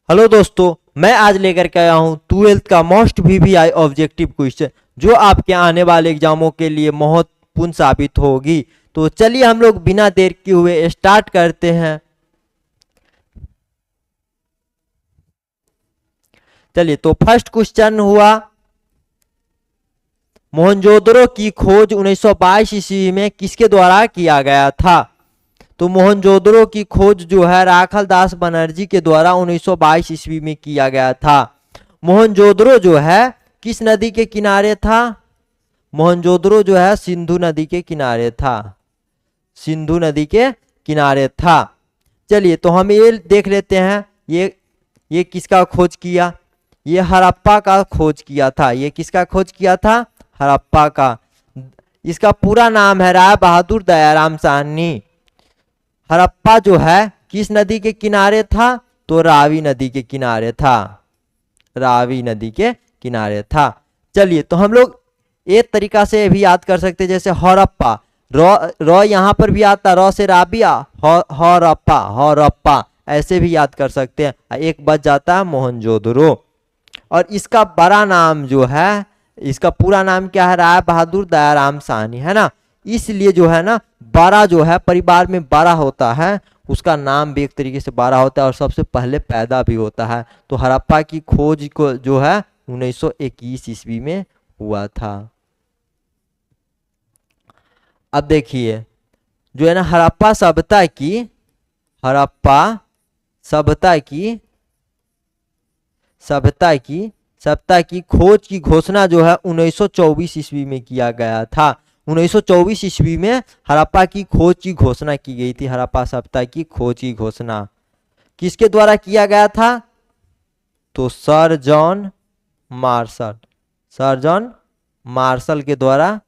Hello दोस्तों, मैं आज लेकर के आया हूँ 12th का मोस्ट वीवीआई ऑब्जेक्टिव क्वेश्चन जो आपके आने वाले एग्जामों के लिए महत्वपूर्ण साबित होगी। तो चलिए हम लोग बिना देर किए हुए स्टार्ट करते हैं। चलिए, तो फर्स्ट क्वेश्चन हुआ, मोहनजोदड़ो की खोज 1922 ईस्वी में किसके द्वारा किया गया था? तो मोहनजोदड़ो की खोज जो है राखल दास बनर्जी के द्वारा 1922 ईस्वी में किया गया था। मोहनजोदड़ो जो है किस नदी के किनारे था? मोहनजोदड़ो जो है सिंधु नदी के किनारे था। सिंधु नदी के किनारे था। चलिए, तो हम ये देख लेते हैं, ये किसका खोज किया? ये हड़प्पा का खोज किया था। ये किसका खोज किया था? हड़प्पा का। इसका पूरा नाम है राय बहादुर दयाराम साहनी। हड़प्पा जो है किस नदी के किनारे था? तो रावी नदी के किनारे था। रावी नदी के किनारे था। चलिए, तो हम लोग एक तरीका से भी याद कर सकते हैं, जैसे हड़प्पा, र यहाँ पर भी आता, र से राबिया, हड़प्पा, हड़प्पा ऐसे भी याद कर सकते हैं। एक बच जाता है मोहनजोदड़ो। और इसका बड़ा नाम जो है, इसका पूरा नाम क्या है? राय बहादुर दयाराम साहनी, है ना। इसलिए जो है ना, बड़ा जो है परिवार में बड़ा होता है, उसका नाम भी एक तरीके से बड़ा होता है और सबसे पहले पैदा भी होता है। तो हड़प्पा की खोज को जो है 1921 ईस्वी में हुआ था। अब देखिए, जो है ना हड़प्पा सभ्यता की, हड़प्पा सभ्यता की खोज की घोषणा जो है 1924 ईस्वी में किया गया था। 1924 ईस्वी में हड़प्पा की खोज की घोषणा की गई थी। हड़प्पा सभ्यता की खोज की घोषणा किसके द्वारा किया गया था? तो सर जॉन मार्शल के द्वारा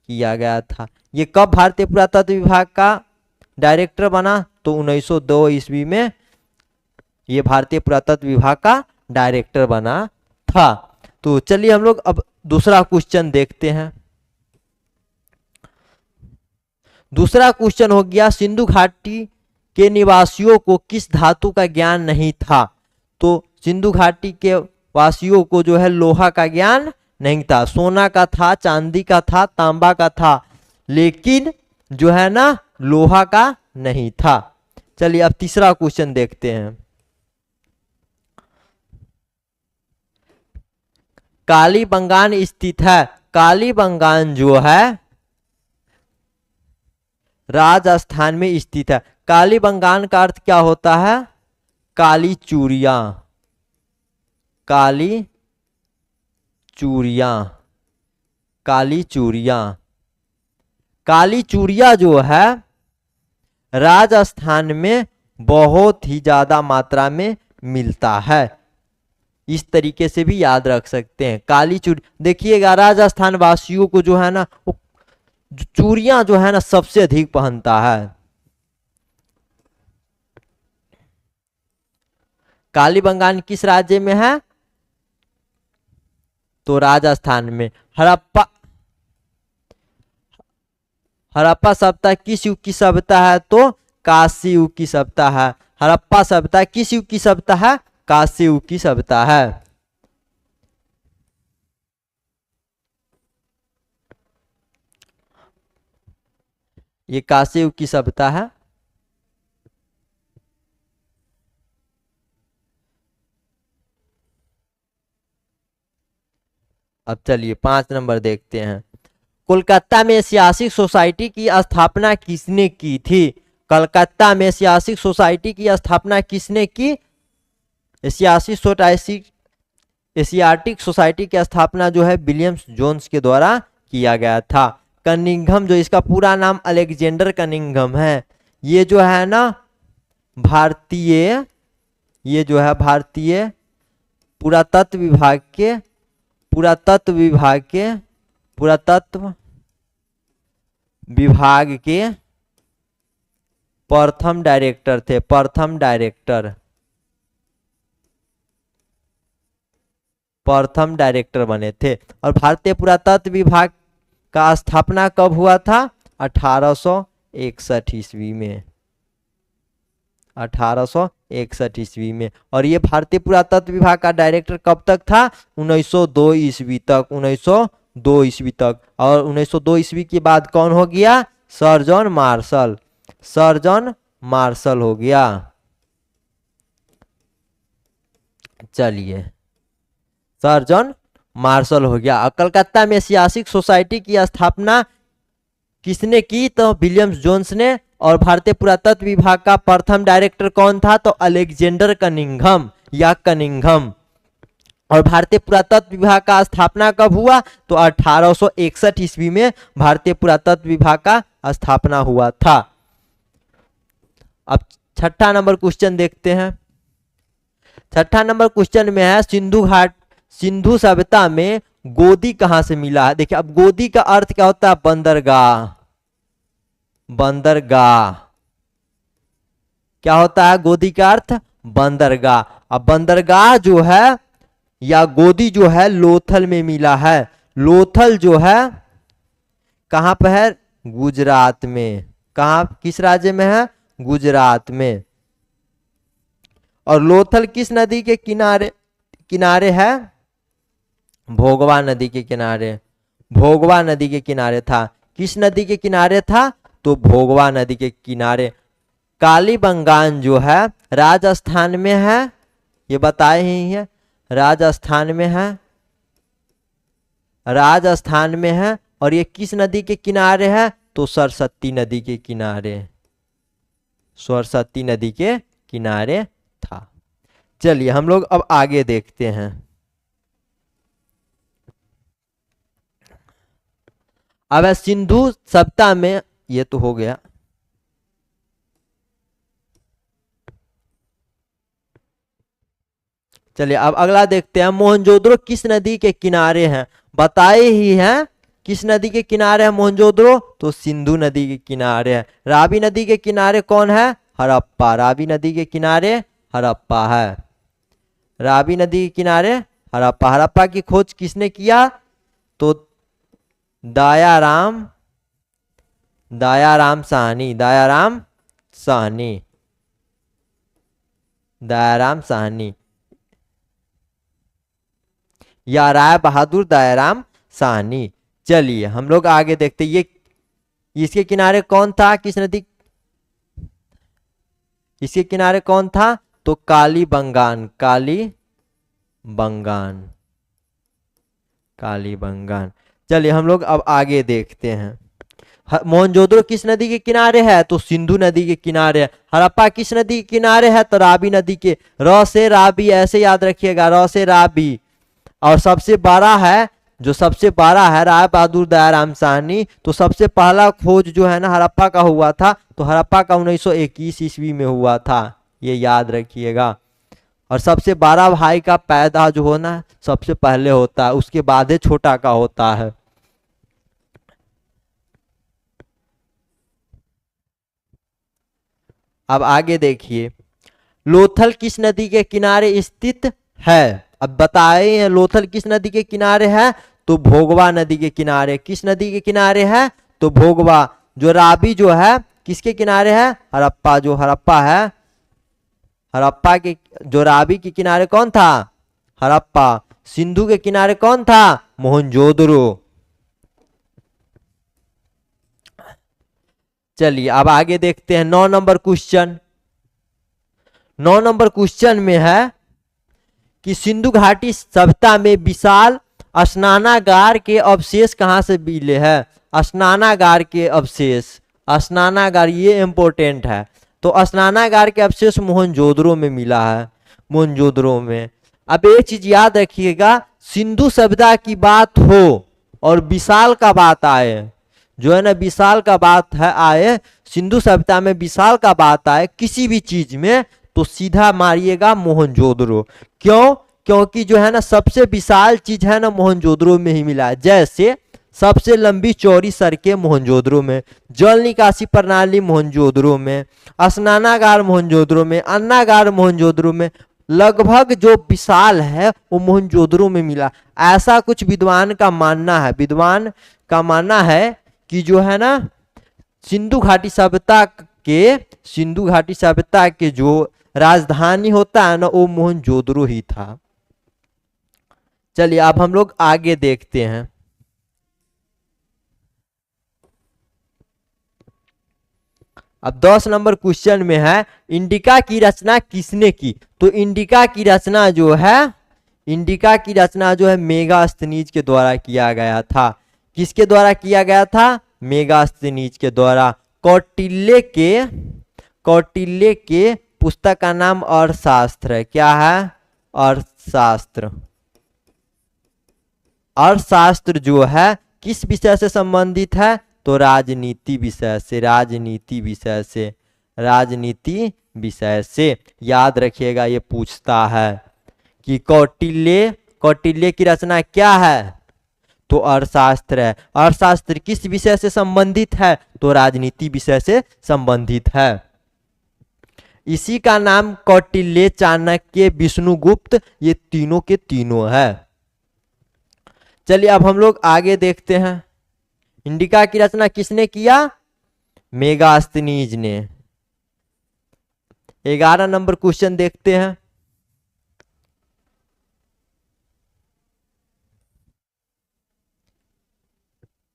किया गया था। ये कब भारतीय पुरातत्व विभाग का डायरेक्टर बना? तो 1902 ईस्वी में ये भारतीय पुरातत्व विभाग का डायरेक्टर बना था। तो चलिए हम लोग अब दूसरा क्वेश्चन देखते हैं। दूसरा क्वेश्चन हो गया, सिंधु घाटी के निवासियों को किस धातु का ज्ञान नहीं था? तो सिंधु घाटी के वासियों को जो है लोहा का ज्ञान नहीं था। सोना का था, चांदी का था, तांबा का था, लेकिन जो है ना लोहा का नहीं था। चलिए अब तीसरा क्वेश्चन देखते हैं। कालीबंगान स्थित है। कालीबंगान जो है राजस्थान में स्थित है। कालीबंगान का अर्थ क्या होता है? काली चूड़ियां। काली चूड़ियां, काली चूड़ियां। काली चूड़ियां जो है राजस्थान में बहुत ही ज्यादा मात्रा में मिलता है। इस तरीके से भी याद रख सकते हैं। काली चूड़ी, देखिएगा राजस्थान वासियों को जो है ना वो चूड़ियां जो है ना सबसे अधिक पहनता है। कालीबंगान किस राज्य में है? तो राजस्थान में। हड़प्पा सभ्यता किस युग की सभ्यता है? तो कांस्य युग की सभ्यता है। हड़प्पा सभ्यता किस युग की सभ्यता है? कांस्य युग की सभ्यता है। ये कांस्य युग की सभ्यता है। अब चलिए 5 नंबर देखते हैं। कोलकाता में ऐतिहासिक सोसाइटी की स्थापना किसने की थी? कलकत्ता में ऐतिहासिक सोसाइटी की स्थापना किसने की? एशियाटिक सोसाइटी की स्थापना जो है विलियम्स जोन्स के द्वारा किया गया था। कनिंघम, जो इसका पूरा नाम अलेक्जेंडर कनिंघम है, ये जो है ना भारतीय पुरातत्व विभाग के प्रथम डायरेक्टर थे। प्रथम डायरेक्टर बने थे। और भारतीय पुरातत्व विभाग का स्थापना कब हुआ था? 1861 ईस्वी में। 1861 ईस्वी में। और ये भारतीय पुरातत्व विभाग का डायरेक्टर कब तक था? 1902 ईस्वी तक, 1902 ईस्वी तक। और 1902 ईस्वी के बाद कौन हो गया? Sir John Marshall, sir John Marshall हो गया। चलिए, सर जॉन मार्शल हो गया। और कलकत्ता में ऐतिहासिक सोसाइटी की स्थापना किसने की? तो विलियम्स जोन्स ने। और भारतीय पुरातत्व विभाग का प्रथम डायरेक्टर कौन था? तो अलेक्जेंडर कनिंघम या कनिंघम। और भारतीय पुरातत्व विभाग का स्थापना कब हुआ? तो 1861 ईस्वी में भारतीय पुरातत्व विभाग का स्थापना हुआ था। अब छठा नंबर क्वेश्चन देखते हैं। छठा नंबर क्वेश्चन में है सिंधु सभ्यता में गोदी कहां से मिला है? देखिए, अब गोदी का अर्थ क्या होता है? बंदरगाह, बंदरगाह। क्या होता है गोदी का अर्थ? बंदरगाह। अब बंदरगाह जो है या गोदी जो है लोथल में मिला है। लोथल जो है कहां पर है? गुजरात में। कहां, किस राज्य में है? गुजरात में। और लोथल किस नदी के किनारे है? भोगवा नदी के किनारे, भोगवा नदी के किनारे था। किस नदी के किनारे था? तो भोगवा नदी के किनारे। कालीबंगान जो है राजस्थान में है, ये बताए ही है, राजस्थान में है, राजस्थान में है। और ये किस नदी के किनारे है? तो सरस्वती नदी के किनारे, सरस्वती नदी के किनारे था। चलिए हम लोग अब आगे देखते हैं। अब सिंधु सभ्यता में, ये तो हो गया। चलिए अब अगला देखते हैं। मोहनजोदड़ो किस नदी के किनारे हैं? बताए ही हैं किस नदी के किनारे है मोहनजोदड़ो? तो सिंधु नदी के किनारे है। रावी नदी के किनारे कौन है? हड़प्पा। रावी नदी के किनारे हड़प्पा है। रावी नदी के किनारे हड़प्पा। हड़प्पा की खोज किसने किया? तो दयाराम, दयाराम साहनी, दयाराम साहनी, दयाराम साहनी या राय बहादुर दयाराम साहनी। चलिए हम लोग आगे देखते। ये इसके किनारे कौन था? किस नदी? इसके किनारे कौन था? तो कालीबंगान, कालीबंगान, कालीबंगान। चलिए हम लोग अब आगे देखते हैं। मोहनजोदड़ो किस नदी के किनारे है? तो सिंधु नदी के किनारे है। हड़प्पा किस नदी के किनारे है? तो रावी नदी के। र से रावी ऐसे याद रखिएगा, र से रावी। और सबसे बड़ा है, जो सबसे बड़ा है राय बहादुर दयाराम साहनी। तो सबसे पहला खोज जो है ना हड़प्पा का हुआ था, तो हड़प्पा का 1921 ईस्वी में हुआ था, ये याद रखिएगा। और सबसे बड़ा भाई का पैदा जो होना सबसे पहले होता है, उसके बाद ही छोटा का होता है। अब आगे देखिए, लोथल किस नदी के किनारे स्थित है? अब बताए हैं लोथल किस नदी के किनारे है? तो भोगवा नदी के किनारे। किस नदी के किनारे है? तो भोगवा। जो रावी जो है किसके किनारे है? हड़प्पा। जो हड़प्पा है, हड़प्पा के जो रावी के किनारे कौन था? हड़प्पा। सिंधु के किनारे कौन था? मोहनजोदड़ो। चलिए अब आगे देखते हैं 9 नंबर क्वेश्चन। 9 नंबर क्वेश्चन में है कि सिंधु घाटी सभ्यता में विशाल स्नानागार के अवशेष कहां से मिले हैं? स्नानागार के अवशेष, स्नानागार, ये इंपॉर्टेंट है। तो स्नानागार के अवशेष मोहनजोदड़ो में मिला है, मोहनजोदड़ो में। अब एक चीज याद रखिएगा, सिंधु सभ्यता की बात हो और विशाल का बात आए, जो है ना विशाल का बात है आए, सिंधु सभ्यता में विशाल का बात आए किसी भी चीज में, तो सीधा मारिएगा मोहनजोदड़ो। क्यों? क्योंकि जो है ना सबसे विशाल चीज है ना मोहनजोदड़ो में ही मिला है। जैसे सबसे लंबी चौड़ी सड़कें मोहनजोदड़ो में, जल निकासी प्रणाली मोहनजोदड़ो में, स्नानागार मोहनजोदड़ो में, अन्नागार मोहनजोदड़ो में, लगभग जो विशाल है वो मोहनजोदड़ो में मिला। ऐसा कुछ विद्वान का मानना है, विद्वान का मानना है कि जो है ना सिंधु घाटी सभ्यता के सिंधु घाटी सभ्यता के जो राजधानी होता है ना वो मोहनजोदड़ो ही था। चलिए अब हम लोग आगे देखते हैं। अब 10 नंबर क्वेश्चन में है इंडिका की रचना किसने की। तो इंडिका की रचना जो है मेगास्थनीज के द्वारा किया गया था। किसके द्वारा किया गया था? मेगास्थनीज के द्वारा। कौटिल्य के पुस्तक का नाम अर्थशास्त्र है। क्या है? अर्थशास्त्र। अर्थशास्त्र जो है किस विषय से संबंधित है? तो राजनीति विषय से। याद रखिएगा, ये पूछता है कि कौटिल्य की रचना क्या है? तो अर्थशास्त्र है। अर्थशास्त्र किस विषय से संबंधित है? तो राजनीति विषय से संबंधित है। इसी का नाम कौटिल्य, चाणक्य, विष्णुगुप्त, ये तीनों के तीनों है। चलिए अब हम लोग आगे देखते हैं। इंडिका की रचना किसने किया? मेगास्थनीज ने। 11 नंबर क्वेश्चन देखते हैं।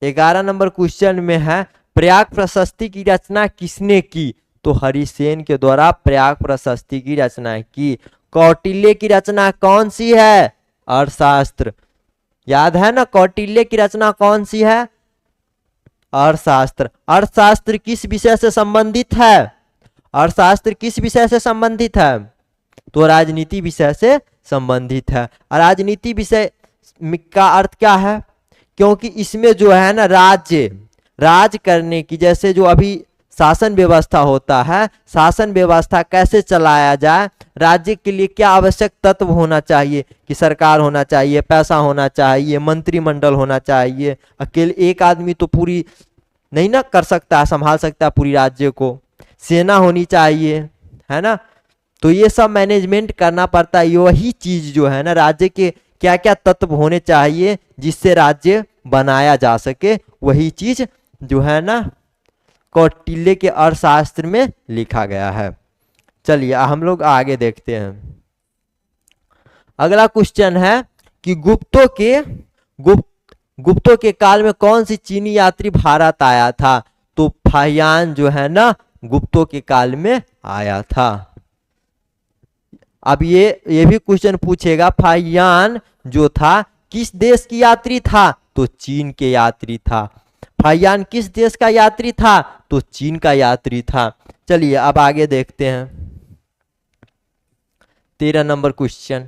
ग्यारह नंबर क्वेश्चन में है प्रयाग प्रशस्ति की रचना किसने की? तो हरिसेन के द्वारा प्रयाग प्रशस्ति की रचना की। कौटिल्य की रचना कौन सी है? अर्थशास्त्र। याद है ना, कौटिल्य की रचना कौन सी है? अर्थशास्त्र। अर्थशास्त्र किस विषय से संबंधित है? अर्थशास्त्र किस विषय से संबंधित है? तो राजनीति विषय से संबंधित है। और राजनीति विषय का अर्थ क्या है? क्योंकि इसमें जो है ना राज करने की, जैसे जो अभी शासन व्यवस्था होता है, शासन व्यवस्था कैसे चलाया जाए, राज्य के लिए क्या आवश्यक तत्व होना चाहिए कि सरकार होना चाहिए, पैसा होना चाहिए, मंत्रिमंडल होना चाहिए। अकेले एक आदमी तो पूरी नहीं ना कर सकता, संभाल सकता पूरी राज्य को। सेना होनी चाहिए, है ना। तो ये सब मैनेजमेंट करना पड़ता है। वही चीज जो है ना, राज्य के क्या क्या तत्व होने चाहिए जिससे राज्य बनाया जा सके, वही चीज जो है ना कौटिल्य के अर्थशास्त्र में लिखा गया है। चलिए हम लोग आगे देखते हैं। अगला क्वेश्चन है कि गुप्तों के काल में कौन सी चीनी यात्री भारत आया था? तो फाहियान जो है ना गुप्तों के काल में आया था। अब ये भी क्वेश्चन पूछेगा, फाहियान जो था किस देश की यात्री था? तो चीन के यात्री था। फाहियान किस देश का यात्री था? तो चीन का यात्री था। चलिए अब आगे देखते हैं। 13 नंबर क्वेश्चन।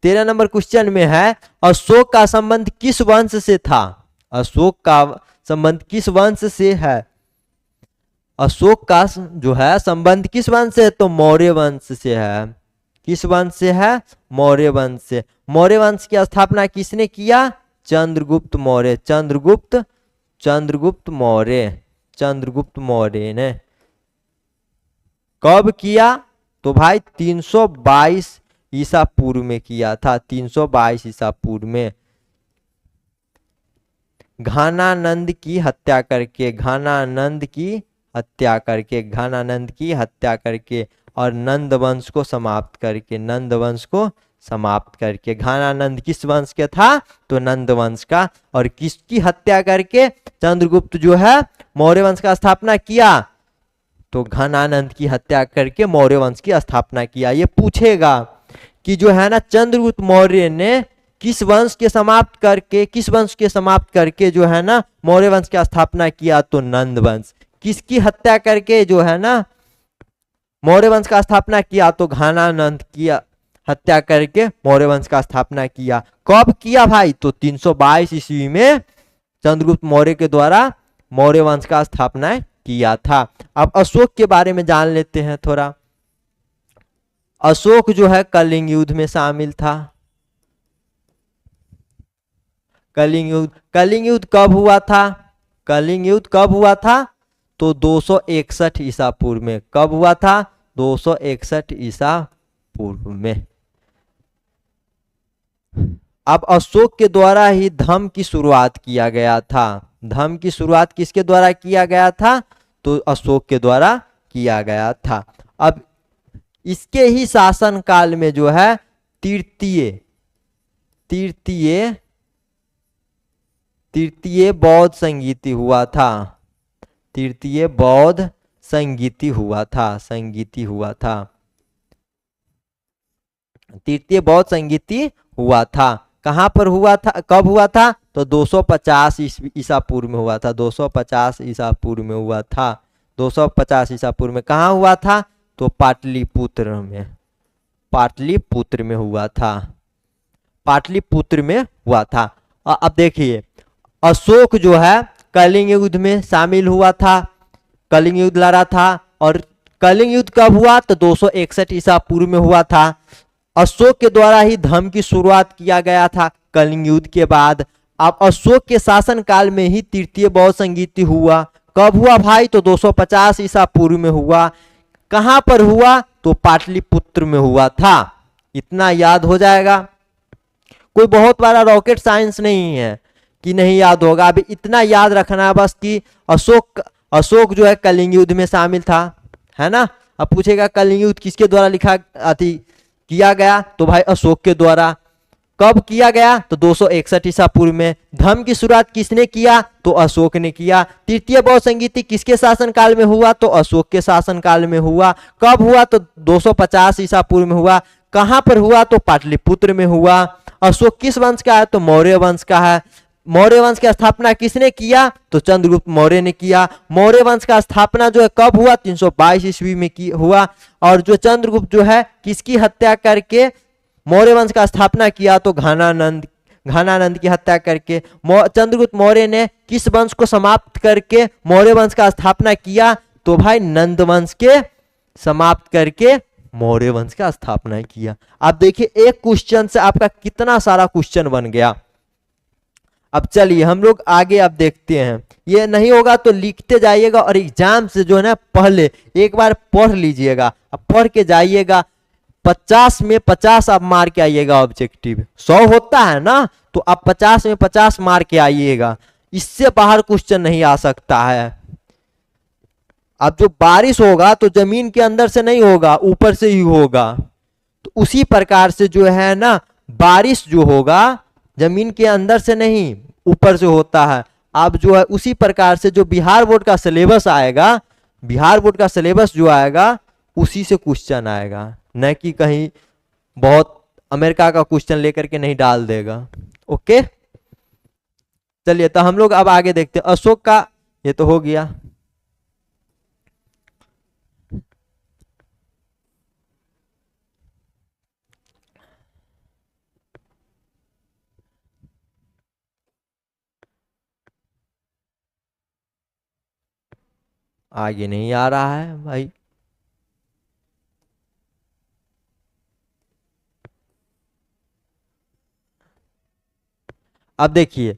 13 नंबर क्वेश्चन में है अशोक का संबंध किस वंश से था? अशोक का संबंध किस वंश से है? अशोक का जो है संबंध किस वंश से? तो मौर्य वंश से है। किस वंश से है? मौर्य वंश से। मौर्य वंश की स्थापना किसने किया? चंद्रगुप्त मौर्य ने। कब किया? तो भाई 322 ईसा पूर्व में किया था। 322 ईसा पूर्व में। घानानंद की हत्या करके और नंद वंश को समाप्त करके। घानानंद किस वंश के था? तो नंद वंश का। और किसकी हत्या करके चंद्रगुप्त जो है मौर्य वंश का स्थापना किया? तो घानानंद की हत्या करके मौर्य वंश की स्थापना किया। ये पूछेगा कि जो है ना चंद्रगुप्त मौर्य ने किस वंश के समाप्त करके जो है ना मौर्य वंश की स्थापना किया? तो नंद वंश। किसकी हत्या करके जो है ना मौर्य वंश का स्थापना किया? तो घानानंद की हत्या करके मौर्य वंश का स्थापना किया। कब किया भाई? तो 322 ईस्वी में चंद्रगुप्त मौर्य के द्वारा मौर्य वंश का स्थापना किया था। अब अशोक के बारे में जान लेते हैं थोड़ा। अशोक जो है कलिंग युद्ध में शामिल था। कलिंग युद्ध कब हुआ था? तो 261 ईसा पूर्व में। कब हुआ था? 261 ईसा पूर्व में। अब अशोक के द्वारा ही धम्म की शुरुआत किया गया था। धम्म की शुरुआत किसके द्वारा किया गया था? तो अशोक के द्वारा किया गया था। अब इसके ही शासन काल में जो है तृतीय तृतीय तृतीय बौद्ध संगीति हुआ था। तृतीय बौद्ध संगीति हुआ था। तृतीय बौद्ध संगीति हुआ था। कहाँ पर हुआ था, कब हुआ था? तो 250 ईसा पूर्व में हुआ था। 250 ईसा पूर्व में हुआ था। 250 ईसा पूर्व में कहाँ हुआ था? तो पाटलिपुत्र में हुआ था। पाटलिपुत्र में हुआ था। अब देखिए अशोक जो है कलिंग युद्ध में शामिल हुआ था, कलिंग युद्ध लड़ा था। और कलिंग युद्ध कब हुआ? तो 261 ईसा पूर्व में हुआ था। अशोक के द्वारा ही धर्म की शुरुआत किया गया था कलिंग युद्ध के बाद। अब अशोक के शासन काल में ही तृतीय बौद्ध संगीति हुआ। कब हुआ भाई? तो 250 ईसा पूर्व में हुआ। कहां पर हुआ? तो पाटलिपुत्र में हुआ था। इतना याद हो जाएगा। कोई बहुत बड़ा रॉकेट साइंस नहीं है कि नहीं याद होगा। अभी इतना याद रखना है बस कि अशोक जो है कलिंग युद्ध में शामिल था, है ना। अब पूछेगा कलिंग युद्ध किसके द्वारा लिखा किया गया? तो भाई अशोक के द्वारा। कब किया गया? तो 261 ईसा पूर्व में। धर्म की शुरुआत किसने किया? तो अशोक ने किया। तृतीय बौद्ध संगीति किसके शासन काल में हुआ? तो अशोक के शासन काल में हुआ। कब हुआ? तो 250 ईसा पूर्व में हुआ। कहां पर हुआ? तो पाटलिपुत्र में हुआ। अशोक किस वंश का है? तो मौर्य वंश का है। मौर्य वंश की स्थापना किसने किया? तो चंद्रगुप्त मौर्य ने किया। मौर्य वंश का स्थापना जो है कब हुआ? 322 ईस्वी में हुआ। और जो चंद्रगुप्त जो है किसकी हत्या करके मौर्य वंश का स्थापना किया? तो घनानंद की हत्या करके। चंद्रगुप्त मौर्य ने किस वंश को समाप्त करके मौर्य वंश का स्थापना किया? तो भाई नंद वंश के समाप्त करके मौर्य वंश का स्थापना किया। अब देखिए एक क्वेश्चन से आपका कितना सारा क्वेश्चन बन गया। अब चलिए हम लोग आगे अब देखते हैं। ये नहीं होगा तो लिखते जाइएगा और एग्जाम से जो है ना पहले एक बार पढ़ लीजिएगा। अब पढ़ के जाइएगा। 50 में 50 आप मार के आइएगा। ऑब्जेक्टिव 100 होता है ना, तो आप 50 में 50 मार के आइएगा। इससे बाहर क्वेश्चन नहीं आ सकता है। अब जो बारिश होगा तो जमीन के अंदर से नहीं होगा, ऊपर से ही होगा। तो उसी प्रकार से जो है ना बारिश जो होगा जमीन के अंदर से नहीं ऊपर से होता है। अब जो है उसी प्रकार से जो बिहार बोर्ड का सिलेबस आएगा, बिहार बोर्ड का सिलेबस जो आएगा उसी से क्वेश्चन आएगा, न कि कहीं बहुत अमेरिका का क्वेश्चन लेकर के नहीं डाल देगा। ओके चलिए तो हम लोग अब आगे देखते हैं। अशोक का ये तो हो गया। आगे नहीं आ रहा है भाई। अब देखिए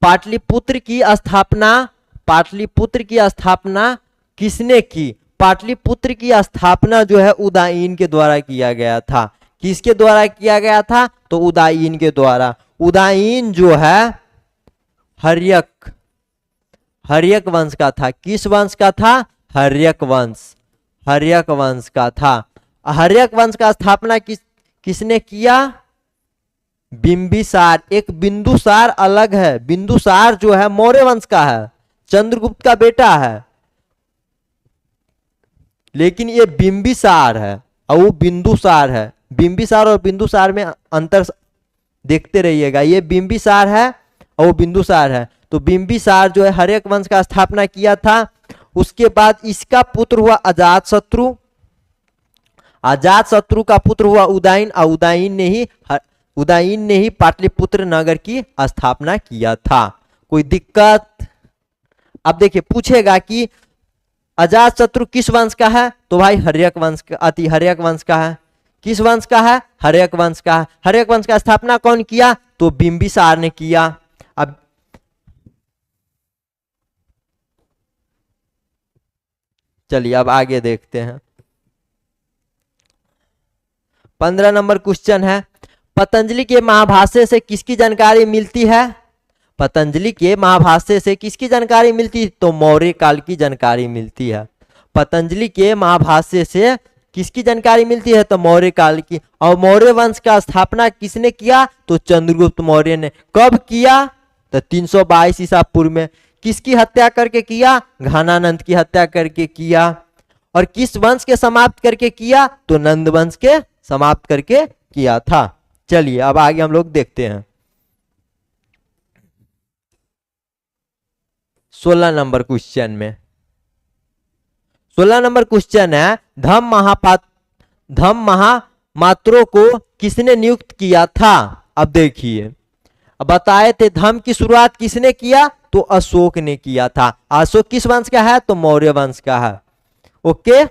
पाटलिपुत्र की स्थापना किसने की? पाटलिपुत्र की स्थापना जो है उदयन के द्वारा किया गया था। किसके द्वारा किया गया था? तो उदयन के द्वारा। उदयन जो है हर्यक वंश का था। किस वंश का था? हर्यक वंश का था। हर्यक वंश का स्थापना किसने किया? बिंबिसार। एक बिंदुसार अलग है। बिंदुसार जो है मौर्य वंश का है, चंद्रगुप्त का बेटा है, लेकिन ये बिंबिसार है और वो बिंदुसार है। बिंबिसार और बिंदुसार में अंतर देखते रहिएगा। ये बिंबिसार है और वो बिंदुसार है। तो बिंबिसार जो है हर्यक वंश का स्थापना किया था। उसके बाद इसका पुत्र हुआ अजातशत्रु। अजातशत्रु का पुत्र हुआ उदयन और उदयन ने ही पाटलिपुत्र नगर की स्थापना किया था। कोई दिक्कत? अब देखिए पूछेगा कि अजातशत्रु किस वंश का है? तो भाई हर्यक वंश का है। किस वंश का है? हर्यक वंश का है। हर्यक वंश का स्थापना कौन किया? तो बिंबिसार ने किया। अब चलिए अब आगे देखते हैं। 15 नंबर क्वेश्चन है, पतंजलि के महाभाष्य से किसकी जानकारी मिलती है? पतंजलि के महाभाष्य से किसकी जानकारी मिलती है? तो मौर्य काल की जानकारी मिलती है। पतंजलि के महाभाष्य से किसकी जानकारी मिलती है? तो मौर्य काल की। और मौर्य वंश का स्थापना किसने किया? तो चंद्रगुप्त मौर्य ने। कब किया? तो 322 ईसा पूर्व में। किसकी हत्या करके किया? घनानंद की हत्या करके किया। और किस वंश के समाप्त करके किया? तो नंद वंश के समाप्त करके किया था। चलिए अब आगे हम लोग देखते हैं 16 नंबर क्वेश्चन में। 16 नंबर क्वेश्चन है धम्म महामात्रों को किसने नियुक्त किया था? अब देखिए, अब बताए थे धम्म की शुरुआत किसने किया? तो अशोक ने किया था। अशोक किस वंश का है? तो मौर्य वंश का है। ओके,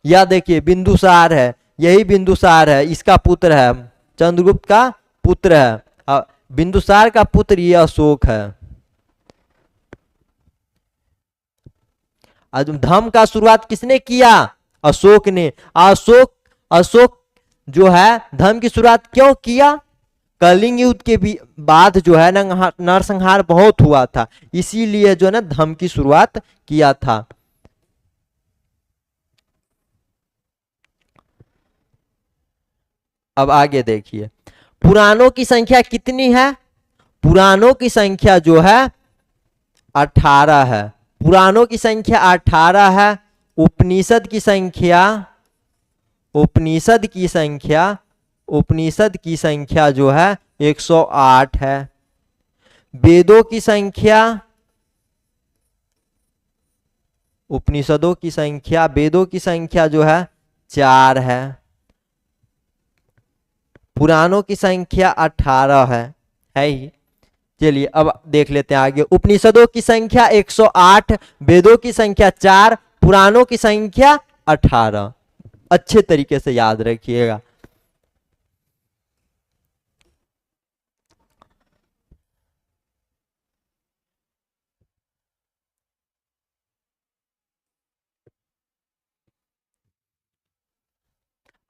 या देखिए बिंदुसार है, यही बिंदुसार है, इसका पुत्र है, चंद्रगुप्त का पुत्र है। बिंदुसार का पुत्र ये अशोक है। धम्म का शुरुआत किसने किया? अशोक ने। अशोक जो है धम्म की शुरुआत क्यों किया? कलिंग युद्ध के बाद जो है नरसंहार बहुत हुआ था, इसीलिए जो है ना धम्म की शुरुआत किया था। अब आगे देखिए, पुराणों की संख्या कितनी है? पुराणों की संख्या जो है 18 है। पुराणों की संख्या 18 है। उपनिषद की संख्या जो है 108 है। वेदों की संख्या, वेदों की संख्या जो है 4 है। पुराणों की संख्या 18 है ही। चलिए अब देख लेते हैं आगे। उपनिषदों की संख्या 108, वेदों की संख्या 4, पुराणों की संख्या 18। अच्छे तरीके से याद रखिएगा।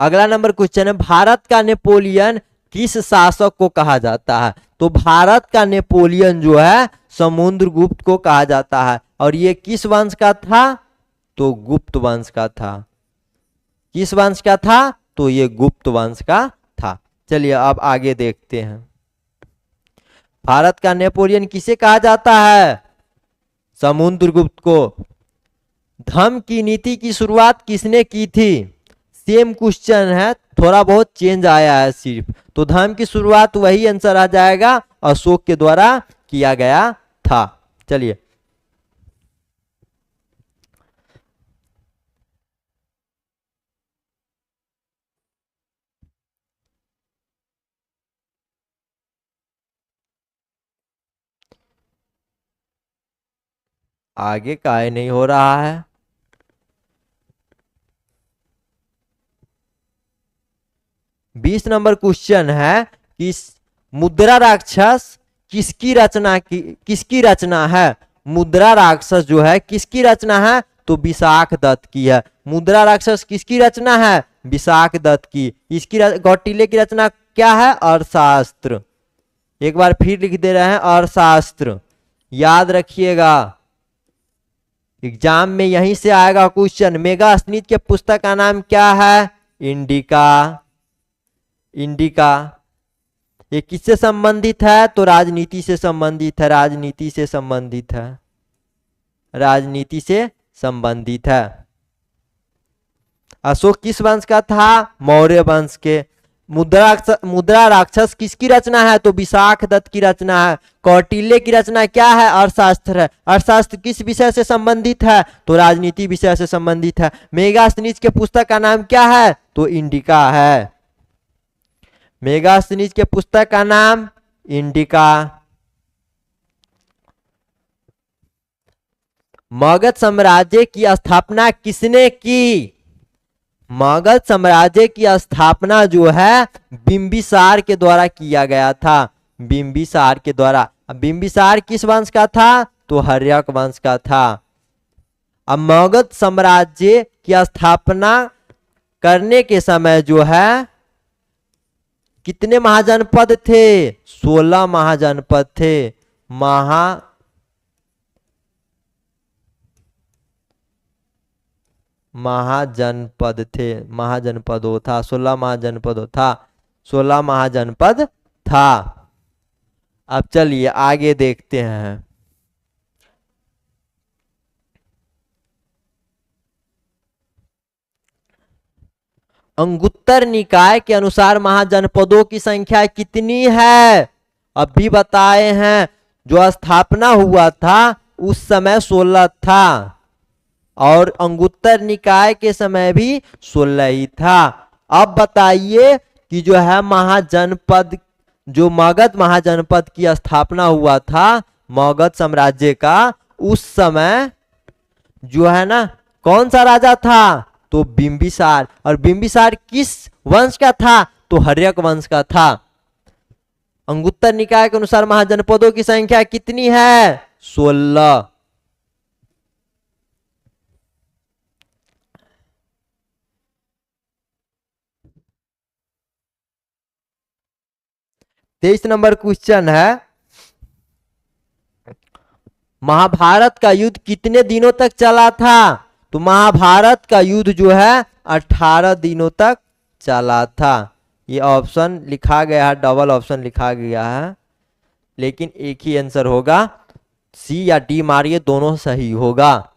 अगला नंबर क्वेश्चन है, भारत का नेपोलियन किस शासक को कहा जाता है? तो भारत का नेपोलियन जो है समुद्रगुप्त को कहा जाता है। और ये किस वंश का था? तो गुप्त वंश का था। किस वंश का था? तो ये गुप्त वंश का था। चलिए अब आगे देखते हैं, भारत का नेपोलियन किसे कहा जाता है? समुद्रगुप्त को। धम्म की नीति की शुरुआत किसने की थी? सेम क्वेश्चन है, थोड़ा बहुत चेंज आया है सिर्फ। तो धम्म की शुरुआत वही आंसर आ जाएगा, अशोक के द्वारा किया गया था। चलिए आगे काहे नहीं हो रहा है? बीस नंबर क्वेश्चन है कि मुद्रा राक्षस किसकी रचना है? मुद्रा राक्षस जो है किसकी रचना है? तो विशाख दत्त की है। मुद्रा राक्षस किसकी रचना है? विशाख दत्त की। इसकी कौटिल्य की रचना क्या है? अर्थशास्त्र। एक बार फिर लिख दे रहे हैं, अर्थशास्त्र। याद रखिएगा, एग्जाम में यहीं से आएगा क्वेश्चन। मेगास्थनीज के पुस्तक का नाम क्या है? इंडिका। ये किससे संबंधित है? तो राजनीति से संबंधित है। अशोक किस वंश का था? मौर्य वंश के। मुद्रा राक्षस किसकी रचना है? तो विशाख दत्त की रचना है। कौटिल्य की रचना क्या है? अर्थशास्त्र है। अर्थशास्त्र किस विषय से संबंधित है? तो राजनीति विषय से संबंधित है। मेगास्थनीज के पुस्तक का नाम क्या है? तो इंडिका है। मेगास्थनीज के पुस्तक का नाम इंडिका। मगध साम्राज्य की स्थापना किसने की? मगध साम्राज्य की स्थापना जो है बिंबिसार के द्वारा किया गया था। बिंबिसार के द्वारा। अब बिंबिसार किस वंश का था? तो हर्यक वंश का था। अब मगध साम्राज्य की स्थापना करने के समय जो है कितने महाजनपद थे? 16 महाजनपद थे। महाजनपद थे, महाजनपदों था, 16 महाजनपदों था, 16 महाजनपद था। अब चलिए आगे देखते हैं। अंगुत्तर निकाय के अनुसार महाजनपदों की संख्या कितनी है? अभी बताए हैं, जो स्थापना हुआ था उस समय 16 था और अंगुत्तर निकाय के समय भी 16 ही था। अब बताइए कि जो है महाजनपद, जो मगध महाजनपद की स्थापना हुआ था मगध साम्राज्य का, उस समय जो है ना कौन सा राजा था? तो बिंबिसार। और बिंबिसार किस वंश का था? तो हर्यक वंश का था। अंगुत्तर निकाय के अनुसार महाजनपदों की संख्या कितनी है? 16। तेईस नंबर क्वेश्चन है, महाभारत का युद्ध कितने दिनों तक चला था? तो महाभारत का युद्ध जो है 18 दिनों तक चला था। ये ऑप्शन लिखा गया है, डबल ऑप्शन लिखा गया है, लेकिन एक ही आंसर होगा, सी या डी मारिए, दोनों सही होगा।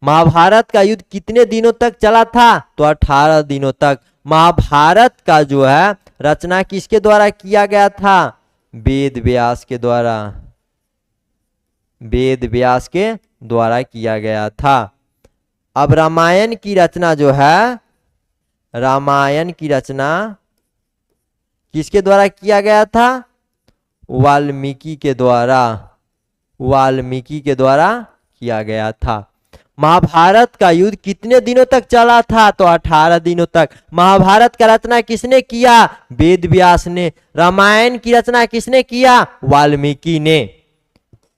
महाभारत का युद्ध कितने दिनों तक चला था? तो 18 दिनों तक। महाभारत का जो है रचना किसके द्वारा किया गया था? वेद व्यास के द्वारा, वेद व्यास के द्वारा किया गया था। अब रामायण की रचना जो है, रामायण की रचना किसके द्वारा किया गया था? वाल्मीकि के द्वारा, वाल्मीकि के द्वारा किया गया था। महाभारत का युद्ध कितने दिनों तक चला था? तो 18 दिनों तक। महाभारत का रचना किसने किया? वेद व्यास ने। रामायण की रचना किसने किया? वाल्मीकि ने।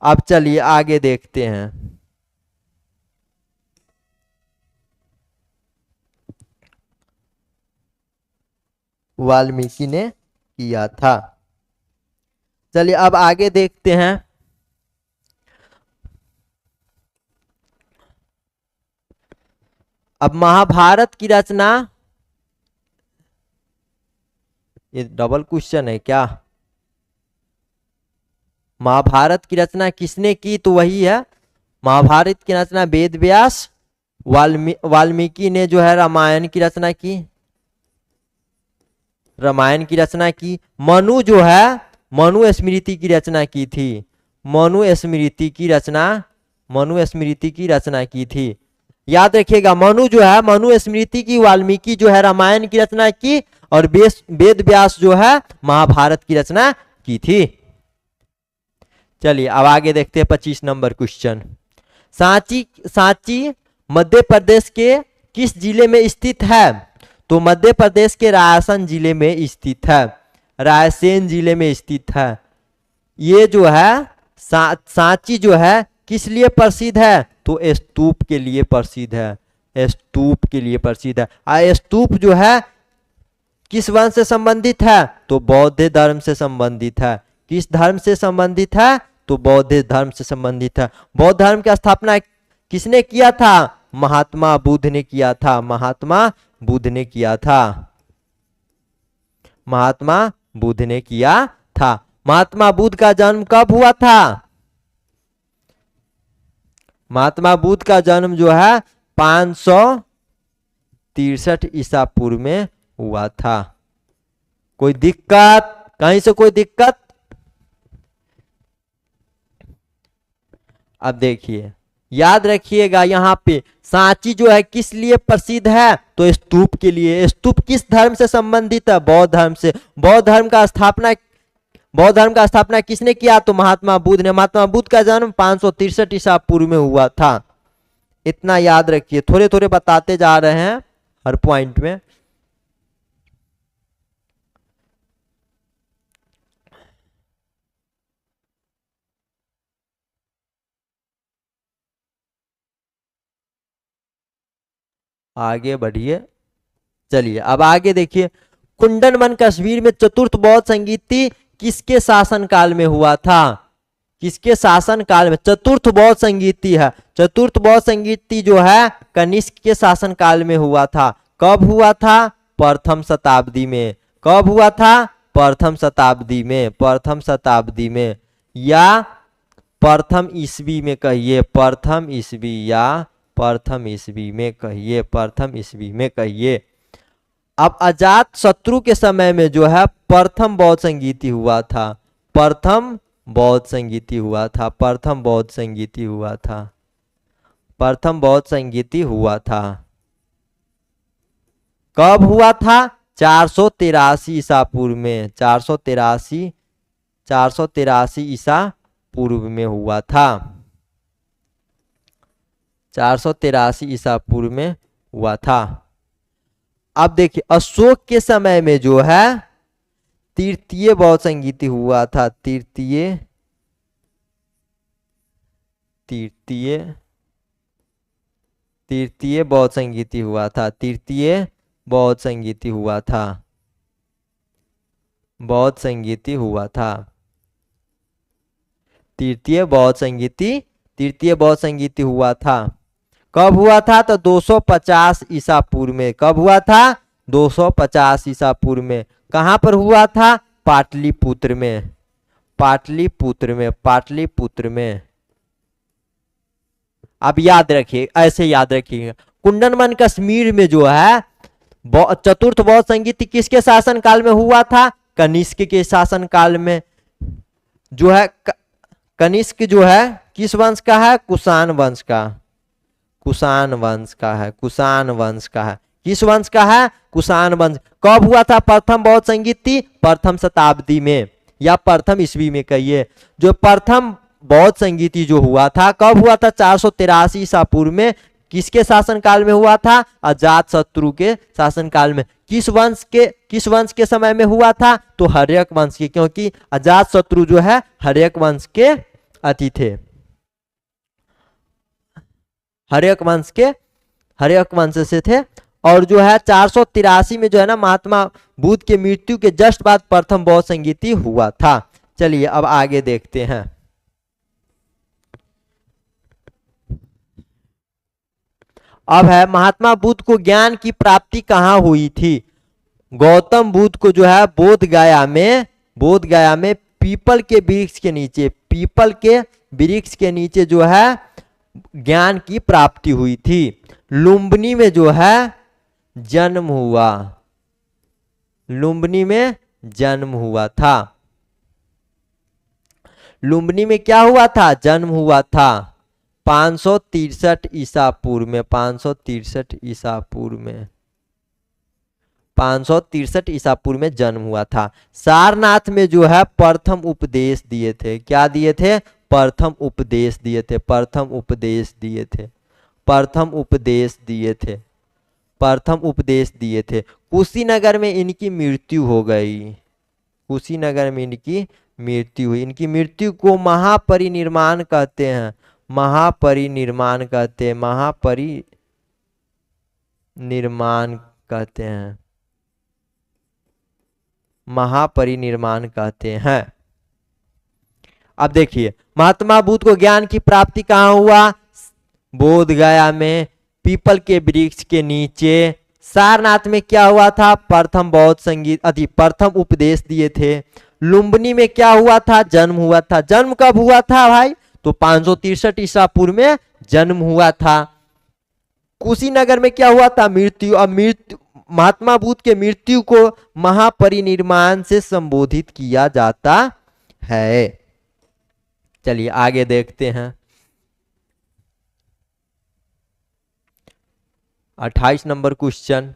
अब चलिए आगे देखते हैं। वाल्मीकि ने किया था। चलिए अब आगे देखते हैं। अब महाभारत की रचना, ये डबल क्वेश्चन है क्या? महाभारत की रचना किसने की? तो वही है, महाभारत की रचना वेद व्यास, वाल्मीकि ने जो है रामायण की रचना की, रामायण की रचना की। मनु जो है, मनु स्मृति की रचना की थी, मनु स्मृति की रचना, मनु स्मृति की रचना की थी। याद रखिएगा, मनु जो है, मनु स्मृति की, वाल्मीकि जो है रामायण की रचना की, और वेद व्यास जो है महाभारत की रचना की थी। चलिए अब आगे देखते हैं 25 नंबर क्वेश्चन। सांची मध्य प्रदेश के किस जिले में स्थित है? तो मध्य प्रदेश के रायसेन जिले में स्थित है, रायसेन जिले में स्थित है। ये जो है सांची जो है किस लिए प्रसिद्ध है? तो स्तूप के लिए प्रसिद्ध है, स्तूप के लिए प्रसिद्ध है। स्तूप जो है किस वंश से संबंधित है? तो बौद्ध धर्म से संबंधित है। किस धर्म से संबंधित है? तो बौद्ध धर्म से संबंधित है। बौद्ध धर्म की स्थापना किसने किया था? महात्मा बुद्ध ने किया था, महात्मा बुद्ध ने किया था, महात्मा बुद्ध ने किया था। महात्मा बुद्ध का जन्म कब हुआ था? महात्मा बुद्ध का जन्म जो है 563 ईसा पूर्व में हुआ था। कोई दिक्कत? कहीं से कोई दिक्कत? अब देखिए, याद रखिएगा, यहाँ पे सांची जो है किस लिए प्रसिद्ध है? तो स्तूप के लिए। स्तूप किस धर्म से संबंधित है? बौद्ध धर्म से। बौद्ध धर्म का स्थापना किसने किया? तो महात्मा बुद्ध ने। महात्मा बुद्ध का जन्म 563 ईसा पूर्व में हुआ था। इतना याद रखिए, थोड़े थोड़े बताते जा रहे हैं हर पॉइंट में। आगे बढ़िए। चलिए अब आगे देखिए, कुंडन वन कश्मीर में चतुर्थ बौद्ध संगीति किसके शासन काल में हुआ था? किसके शासन काल में? चतुर्थ बौद्ध संगीति है। चतुर्थ बौद्ध संगीति जो है कनिष्क के शासन काल में हुआ था। कब हुआ था? प्रथम शताब्दी में। कब हुआ था? प्रथम शताब्दी में। प्रथम शताब्दी में या प्रथम ईस्वी में कहिए। प्रथम ईस्वी या प्रथम ईस्वी में कहिए। प्रथम ईस्वी में कहिए। अब अजात शत्रु के समय में जो है प्रथम बौद्ध संगीति हुआ था। प्रथम बौद्ध संगीति हुआ था। प्रथम बौद्ध संगीति हुआ था। प्रथम बौद्ध संगीति हुआ था। कब हुआ था? 483 ईसा पूर्व में। 483 ईसा पूर्व में हुआ था। 483 ईसा पूर्व में हुआ था। अब देखिए अशोक के समय में जो है तृतीय बौद्ध संगीति हुआ था। तृतीय बौद्ध संगीति हुआ था। तृतीय बौद्ध संगीति हुआ था। बौद्ध संगीति हुआ था। तृतीय बौद्ध संगीति हुआ था। कब हुआ था? तो 250 ईसा पूर्व में। कब हुआ था? 250 ईसा पूर्व में। कहां पर हुआ था? पाटलिपुत्र में। पाटलिपुत्र में। अब याद रखिए, ऐसे याद रखिएगा। कुंडनवन कश्मीर में जो है चतुर्थ बौद्ध संगीति किसके शासन काल में हुआ था? कनिष्क के शासन काल में। जो है कनिष्क जो है किस वंश का है? कुषाण वंश का। कुषाण वंश का है। कुषाण वंश का है। किस वंश का है? कुषाण वंश। कब हुआ था प्रथम बौद्ध संगीति? प्रथम शताब्दी में या प्रथम ईस्वी में कहिए। जो प्रथम बौद्ध संगीति जो हुआ था कब हुआ था? 483 ईसा पूर्व में। किसके शासन काल में हुआ था? अजात शत्रु के शासन काल में। किस वंश के समय में हुआ था? तो हर्यक वंश के, क्योंकि अजात शत्रु जो है हर्यक वंश के अति थे। हर्यक वंश से थे। और जो है 483 में जो है ना महात्मा बुद्ध के मृत्यु के जस्ट बाद प्रथम बौद्ध संगीति हुआ था। चलिए अब आगे देखते हैं। अब है महात्मा बुद्ध को ज्ञान की प्राप्ति कहाँ हुई थी? गौतम बुद्ध को जो है बोध गया में पीपल के वृक्ष के नीचे जो है ज्ञान की प्राप्ति हुई थी। लुम्बिनी में जो है जन्म हुआ। लुम्बिनी में जन्म हुआ था। लुम्बिनी में क्या हुआ था? जन्म हुआ था। 563 ईसा पूर्व में। 563 ईसा पूर्व में जन्म हुआ था। सारनाथ में जो है प्रथम उपदेश दिए थे। क्या दिए थे? प्रथम उपदेश दिए थे। प्रथम उपदेश दिए थे। कुशीनगर में इनकी मृत्यु हो गई। कुशीनगर में इनकी मृत्यु हुई। इनकी मृत्यु को महापरिनिर्वाण कहते हैं। महापरिनिर्वाण कहते हैं। अब देखिए महात्मा बुद्ध को ज्ञान की प्राप्ति कहाँ हुआ? बोध गया में पीपल के वृक्ष के नीचे। सारनाथ में क्या हुआ था? प्रथम बौद्ध संगीत प्रथम उपदेश दिए थे। लुम्बिनी में क्या हुआ था? जन्म हुआ था। जन्म कब हुआ था भाई? तो 563 ईसा पूर्व में जन्म हुआ था। कुशीनगर में क्या हुआ था? मृत्यु। अब महात्मा बुद्ध के मृत्यु को महापरिनिर्वाण से संबोधित किया जाता है। चलिए आगे देखते हैं। 28 नंबर क्वेश्चन।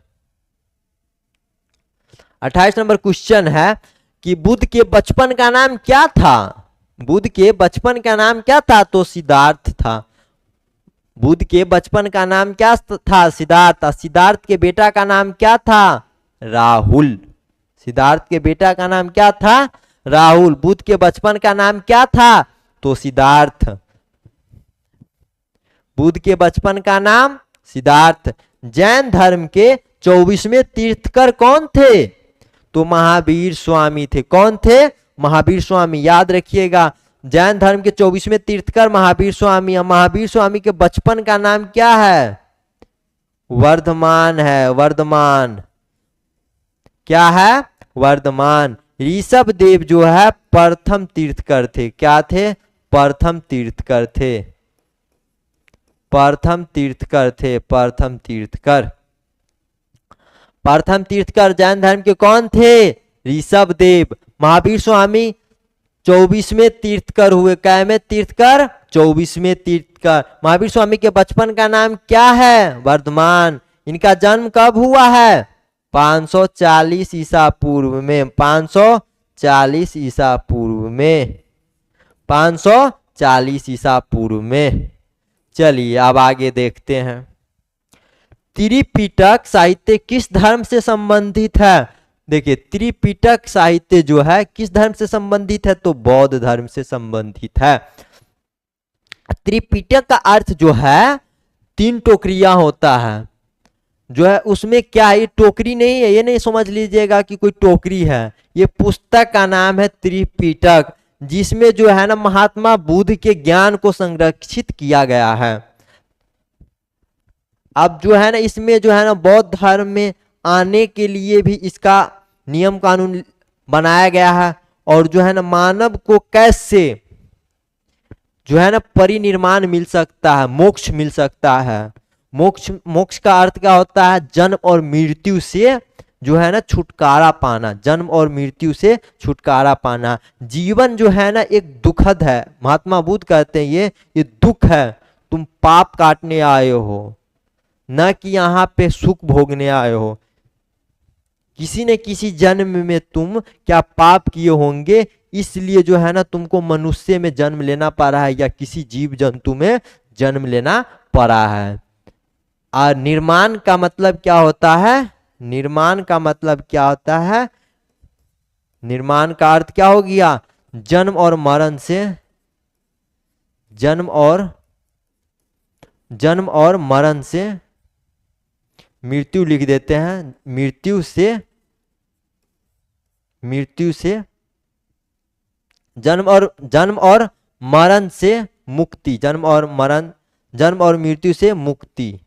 28 नंबर क्वेश्चन है कि बुद्ध के बचपन का नाम क्या था? बुद्ध के बचपन का नाम क्या था? तो सिद्धार्थ था। बुद्ध के बचपन का नाम क्या था? सिद्धार्थ। सिद्धार्थ के बेटा का नाम क्या था? राहुल। सिद्धार्थ के बेटा का नाम क्या था? राहुल। बुद्ध के बचपन का नाम क्या था? तो सिद्धार्थ। बुद्ध के बचपन का नाम सिद्धार्थ। जैन धर्म के 24वें तीर्थकर कौन थे? तो महावीर स्वामी थे। कौन थे? महावीर स्वामी। याद रखिएगा जैन धर्म के 24वें तीर्थकर महावीर स्वामी। महावीर स्वामी के बचपन का नाम क्या है? वर्धमान है, वर्धमान। क्या है? वर्धमान। ऋषभ देव जो है प्रथम तीर्थकर थे। क्या थे? प्रथम तीर्थकर थे, प्रथम तीर्थकर थे, प्रथम तीर्थकर। प्रथम तीर्थकर जैन धर्म के कौन थे? ऋषभ देव। महावीर स्वामी 24वें तीर्थकर हुए। कैवें तीर्थकर? 24वें तीर्थकर। महावीर स्वामी के बचपन का नाम क्या है? वर्धमान। इनका जन्म कब हुआ है? 540 ईसा पूर्व में, 540 ईसा पूर्व में, 540 ईसा पूर्व में। चलिए अब आगे देखते हैं। त्रिपिटक साहित्य किस धर्म से संबंधित है? देखिए त्रिपिटक साहित्य जो है किस धर्म से संबंधित है? तो बौद्ध धर्म से संबंधित है। त्रिपिटक का अर्थ जो है 3 टोकरियां होता है, जो है उसमें क्या है, ये टोकरी नहीं है, ये नहीं समझ लीजिएगा कि कोई टोकरी है। ये पुस्तक का नाम है त्रिपिटक, जिसमें जो है ना महात्मा बुद्ध के ज्ञान को संरक्षित किया गया है। अब जो है ना इसमें जो है ना बौद्ध धर्म में आने के लिए भी इसका नियम कानून बनाया गया है, और जो है ना मानव को कैसे जो है ना परिनिर्माण मिल सकता है, मोक्ष मिल सकता है। मोक्ष का अर्थ क्या होता है? जन्म और मृत्यु से जो है ना छुटकारा पाना, जन्म और मृत्यु से छुटकारा पाना। जीवन जो है ना एक दुखद है, महात्मा बुद्ध कहते हैं ये दुख है, तुम पाप काटने आए हो, न कि यहाँ पे सुख भोगने आए हो। किसी न किसी जन्म में तुम क्या पाप किए होंगे, इसलिए जो है ना तुमको मनुष्य में जन्म लेना पड़ा है या किसी जीव जंतु में जन्म लेना पड़ा है। और निर्माण का मतलब क्या होता है? निर्माण का मतलब क्या होता है? निर्माण का अर्थ क्या हो गया? जन्म और मरण से, जन्म और मरण से, मृत्यु लिख देते हैं, मृत्यु से जन्म और मरण से मुक्ति, जन्म और मृत्यु से मुक्ति,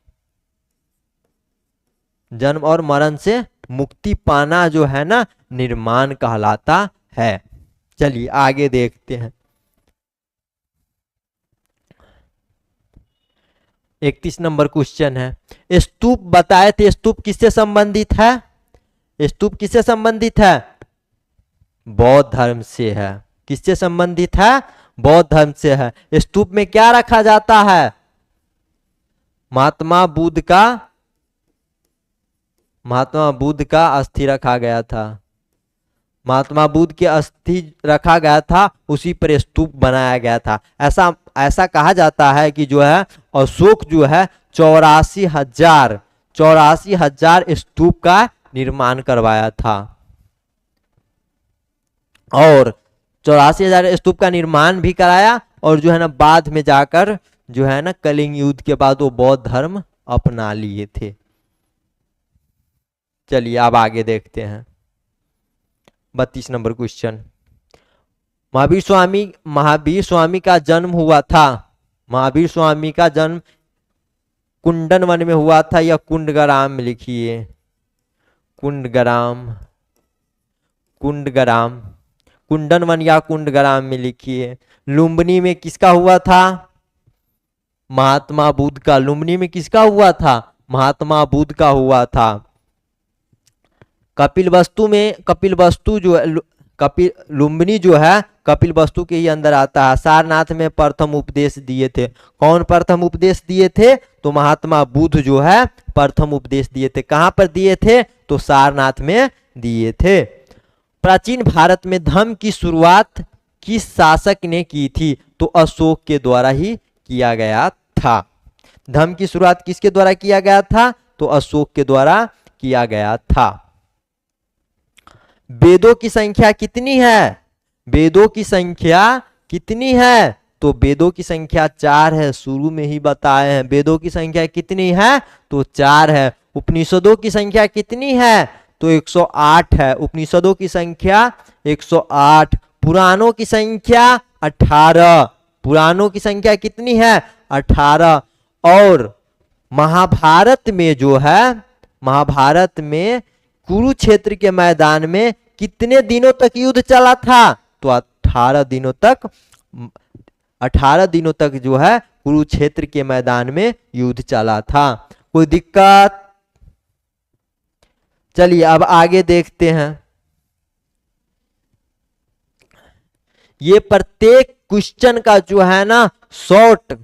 जन्म और मरण से मुक्ति पाना जो है ना निर्माण कहलाता है। चलिए आगे देखते हैं। 31 नंबर क्वेश्चन है, स्तूप बताए थे, स्तूप किससे संबंधित है? स्तूप किससे संबंधित है? बौद्ध धर्म से है। किससे संबंधित है? बौद्ध धर्म से है। स्तूप में क्या रखा जाता है? महात्मा बुद्ध का अस्थि रखा गया था, महात्मा बुद्ध के अस्थि रखा गया था, उसी पर स्तूप बनाया गया था। ऐसा कहा जाता है कि जो है अशोक जो है 84,000 स्तूप का निर्माण करवाया था, और 84,000 स्तूप का निर्माण भी कराया, और जो है ना बाद में जाकर जो है ना कलिंग युद्ध के बाद वो बौद्ध धर्म अपना लिए थे। चलिए अब आगे देखते हैं। 32 नंबर क्वेश्चन, महावीर स्वामी का जन्म हुआ था, महावीर स्वामी का जन्म कुंडन वन में हुआ था या कुंडग्राम में? लिखिए कुंडग्राम, कुंडन वन या कुंडग्राम में लिखिए। लुम्बिनी में किसका हुआ था? महात्मा बुद्ध का। लुम्बिनी में किसका हुआ था? महात्मा बुद्ध का हुआ था। लुम्बिनी जो है कपिल वस्तु के ही अंदर आता है। सारनाथ में प्रथम उपदेश दिए थे। कौन प्रथम उपदेश दिए थे? तो महात्मा बुद्ध जो है प्रथम उपदेश दिए थे। कहां पर दिए थे? तो सारनाथ में दिए थे। प्राचीन भारत में धम्म की शुरुआत किस शासक ने की थी? तो अशोक के द्वारा ही किया गया था। धम्म की शुरुआत किसके द्वारा किया गया था? तो अशोक के द्वारा किया गया था। वेदों की संख्या कितनी है? वेदों की संख्या कितनी है? तो वेदों की संख्या 4 है, शुरू में ही बताए हैं। वेदों की संख्या कितनी है? तो 4 है। उपनिषदों की संख्या कितनी है? तो 108 है। उपनिषदों की संख्या 108। पुराणों की संख्या 18। पुराणों की संख्या कितनी है? 18। और महाभारत में जो है, महाभारत में कुरुक्षेत्र के मैदान में कितने दिनों तक युद्ध चला था? तो 18 दिनों तक, 18 दिनों तक जो है कुरुक्षेत्र के मैदान में युद्ध चला था। कोई दिक्कत? चलिए अब आगे देखते हैं। ये प्रत्येक क्वेश्चन का जो है ना शॉर्ट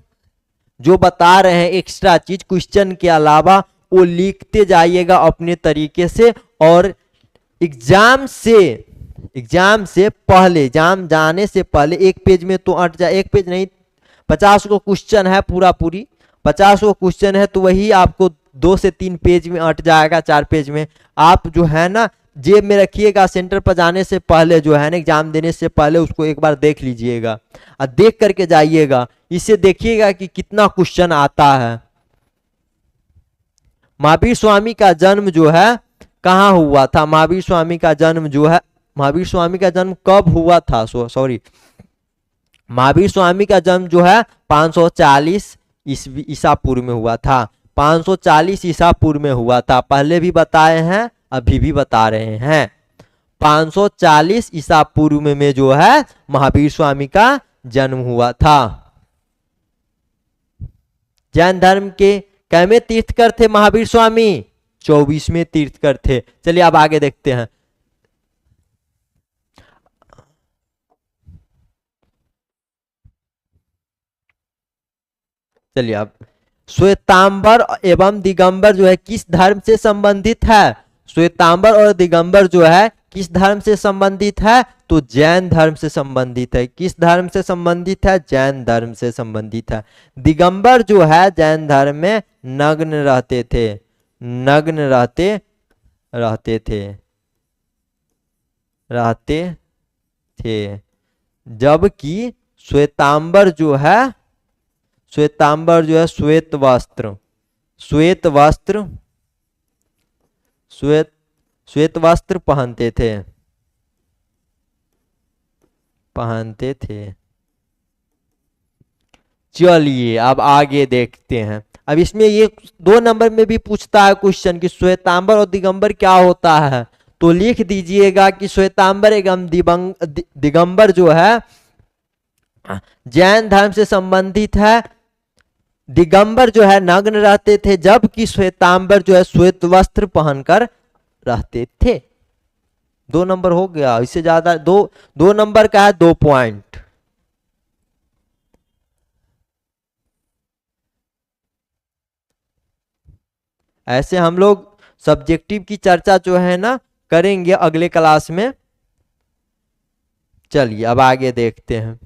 जो बता रहे हैं एक्स्ट्रा चीज क्वेश्चन के अलावा, वो लिखते जाइएगा अपने तरीके से। और एग्जाम से पहले, एग्जाम जाने से पहले एक पेज में तो अट जाए, एक पेज नहीं 50 को क्वेश्चन है, पूरी 50 को क्वेश्चन है, तो वही आपको 2 से 3 पेज में अट जाएगा, 4 पेज में। आप जो है ना जेब में रखिएगा, सेंटर पर जाने से पहले जो है ना एग्जाम देने से पहले उसको एक बार देख लीजिएगा और देख करके जाइएगा। इससे देखिएगा कि कितना क्वेश्चन आता है। महावीर स्वामी का जन्म जो है कहाँ हुआ था? महावीर स्वामी का जन्म जो है, महावीर स्वामी का जन्म कब हुआ था? सॉरी, महावीर स्वामी का जन्म जो है 540 ईसा पूर्व में हुआ था। 540 ईसा पूर्व में हुआ था। पहले भी बताए हैं, अभी भी बता रहे हैं। 540 ईसा पूर्व में जो है महावीर स्वामी का जन्म हुआ था। जैन धर्म के कैमे तीर्थकर थे महावीर स्वामी? 24वें तीर्थकर थे। चलिए अब आगे देखते हैं। चलिए अब श्वेतांबर एवं दिगंबर जो है किस धर्म से संबंधित है? श्वेतांबर और दिगंबर जो है किस धर्म से संबंधित है? तो जैन धर्म से संबंधित है। किस धर्म से संबंधित है? जैन धर्म से संबंधित है। दिगंबर जो है जैन धर्म में नग्न रहते थे, नग्न रहते थे। जबकि श्वेतांबर जो है श्वेत वस्त्र पहनते थे। चलिए अब आगे देखते हैं। अब इसमें ये 2 नंबर में भी पूछता है क्वेश्चन कि श्वेतांबर और दिगंबर क्या होता है, तो लिख दीजिएगा कि श्वेतांबर एवं दिगंबर जो है जैन धर्म से संबंधित है। दिगंबर जो है नग्न रहते थे, जबकि श्वेतांबर जो है श्वेत वस्त्र पहनकर रहते थे। 2 नंबर हो गया, इससे ज्यादा 2 नंबर का है 2 पॉइंट। ऐसे हम लोग सब्जेक्टिव की चर्चा जो है ना करेंगे अगले क्लास में। चलिए अब आगे देखते हैं।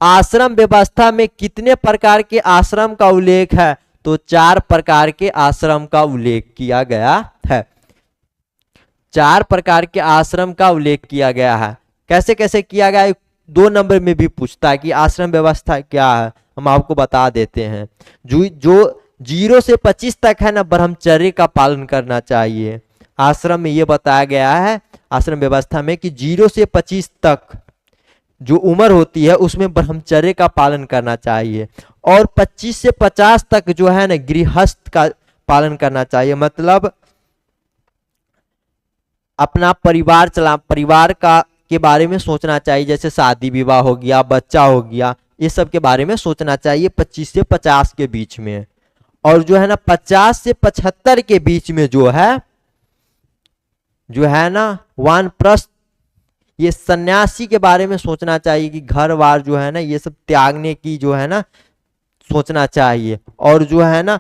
आश्रम व्यवस्था में कितने प्रकार के आश्रम का उल्लेख है? तो 4 प्रकार के आश्रम का उल्लेख किया गया है। 4 प्रकार के आश्रम का उल्लेख किया गया है। कैसे कैसे किया गया है? 2 नंबर में भी पूछता है कि आश्रम व्यवस्था क्या है, हम आपको बता देते हैं। जो 0 से 25 तक है ना ब्रह्मचर्य का पालन करना चाहिए। आश्रम में ये बताया गया है आश्रम व्यवस्था में कि 0 से 25 तक जो उम्र होती है उसमें ब्रह्मचर्य का पालन करना चाहिए। और 25 से 50 तक जो है ना गृहस्थ का पालन करना चाहिए। मतलब अपना परिवार का के बारे में सोचना चाहिए, जैसे शादी विवाह हो गया, बच्चा हो गया, ये सब के बारे में सोचना चाहिए 25 से 50 के बीच में। और जो है ना 50 से 75 के बीच में जो है ना वानप्रस्थ, ये सन्यासी के बारे में सोचना चाहिए कि घर बार जो है ना ये सब त्यागने की जो है ना सोचना चाहिए। और जो है ना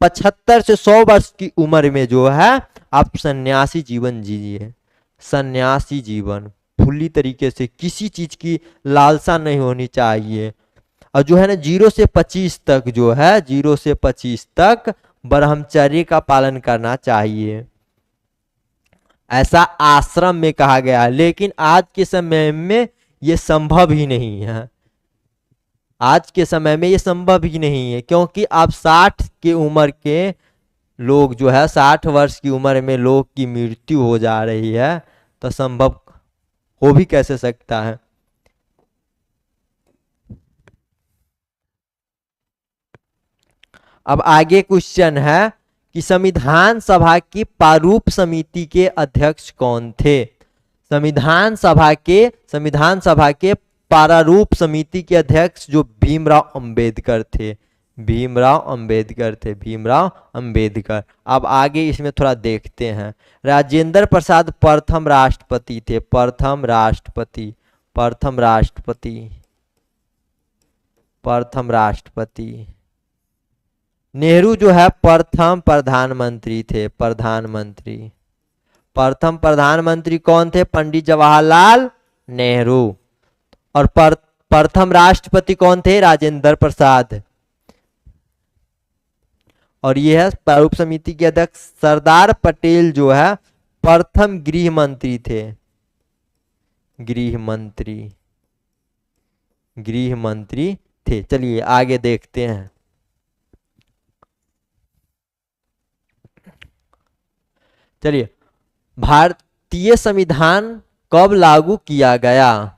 75 से 100 वर्ष की उम्र में जो है आप सन्यासी जीवन जीजिए। सन्यासी जीवन फुल्ली तरीके से, किसी चीज की लालसा नहीं होनी चाहिए। और जो है ना 0 से 25 तक जो है 0 से 25 तक ब्रह्मचर्य का पालन करना चाहिए, ऐसा आश्रम में कहा गया है। लेकिन आज के समय में ये संभव ही नहीं है। आज के समय में ये संभव ही नहीं है, क्योंकि अब 60 की उम्र के लोग जो है 60 वर्ष की उम्र में लोग की मृत्यु हो जा रही है, तो संभव हो भी कैसे सकता है। अब आगे क्वेश्चन है कि संविधान सभा की प्रारूप समिति के अध्यक्ष कौन थे। संविधान सभा के प्रारूप समिति के अध्यक्ष जो भीमराव अंबेडकर थे, भीमराव अंबेडकर। अब आगे इसमें थोड़ा देखते हैं। राजेंद्र प्रसाद प्रथम राष्ट्रपति थे, प्रथम राष्ट्रपति। नेहरू जो है प्रथम प्रधानमंत्री थे, प्रथम प्रधानमंत्री कौन थे? पंडित जवाहरलाल नेहरू। और प्रथम राष्ट्रपति कौन थे? राजेंद्र प्रसाद। और यह है प्रारूप समिति के अध्यक्ष सरदार पटेल जो है प्रथम गृह मंत्री थे, गृह मंत्री थे। चलिए आगे देखते हैं। चलिए, भारतीय संविधान कब लागू किया गया?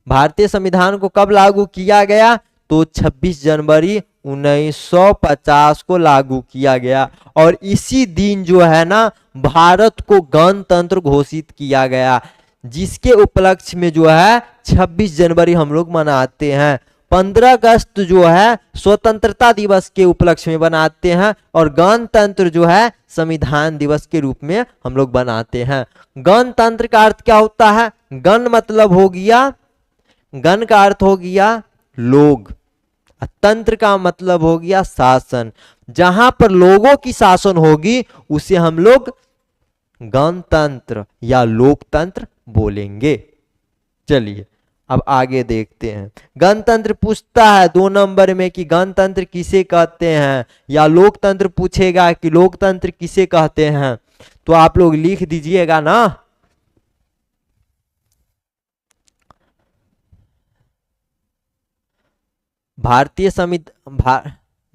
भारतीय संविधान को कब लागू किया गया? तो 26 जनवरी 1950 को लागू किया गया। और इसी दिन जो है ना भारत को गणतंत्र घोषित किया गया, जिसके उपलक्ष्य में जो है 26 जनवरी हम लोग मनाते हैं। 15 अगस्त जो है स्वतंत्रता दिवस के उपलक्ष्य में बनाते हैं, और गणतंत्र जो है संविधान दिवस के रूप में हम लोग बनाते हैं। गणतंत्र का अर्थ क्या होता है? गण मतलब हो गया, गण का अर्थ हो गया लोग, तंत्र का मतलब हो गया शासन। जहां पर लोगों की शासन होगी उसे हम लोग गणतंत्र या लोकतंत्र बोलेंगे। चलिए अब आगे देखते हैं। गणतंत्र पूछता है 2 नंबर में कि गणतंत्र किसे कहते हैं, या लोकतंत्र पूछेगा कि लोकतंत्र किसे कहते हैं, तो आप लोग लिख दीजिएगा ना।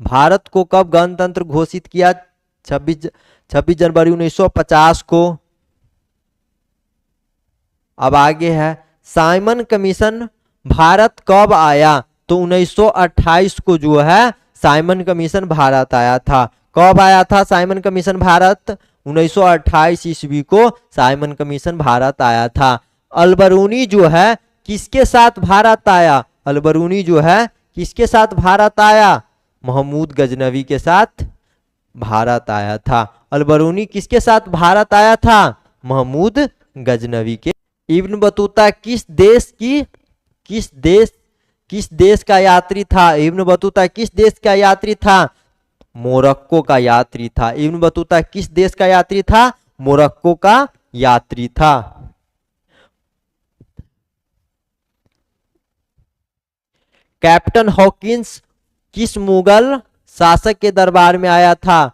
भारत को कब गणतंत्र घोषित किया? 26 जनवरी 1950 को। अब आगे है साइमन कमीशन भारत कब आया? तो 1928 को जो है साइमन कमीशन भारत आया था। कब आया था साइमन कमीशन भारत? 1928 ईस्वी को साइमन कमीशन भारत आया था। अलबरूनी जो है किसके साथ भारत आया? अलबरूनी जो है किसके साथ भारत आया? महमूद गजनवी के साथ भारत आया था। अलबरूनी किसके साथ भारत आया था? महमूद गजनवी के। इब्न बतूता किस देश का यात्री था? इब्न बतूता किस देश का यात्री था? मोरक्को का यात्री था। इब्न बतूता किस देश का यात्री था? मोरक्को का यात्री था। कैप्टन हॉकिंस किस मुगल शासक के दरबार में आया था?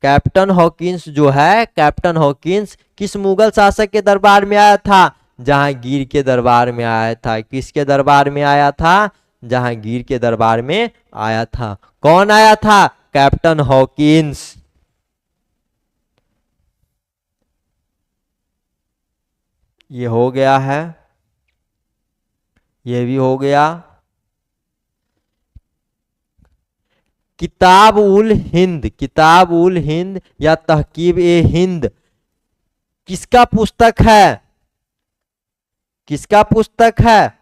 कैप्टन हॉकिंस जो है, कैप्टन हॉकिंस किस मुगल शासक के दरबार में आया था? जहांगीर के दरबार में आया था। किसके दरबार में आया था? जहांगीर के दरबार में आया था। कौन आया था? Captain Hawkins. ये हो गया है, ये भी हो गया। किताब उल हिंद या तहकीब ए हिंद किसका पुस्तक है? किसका पुस्तक है?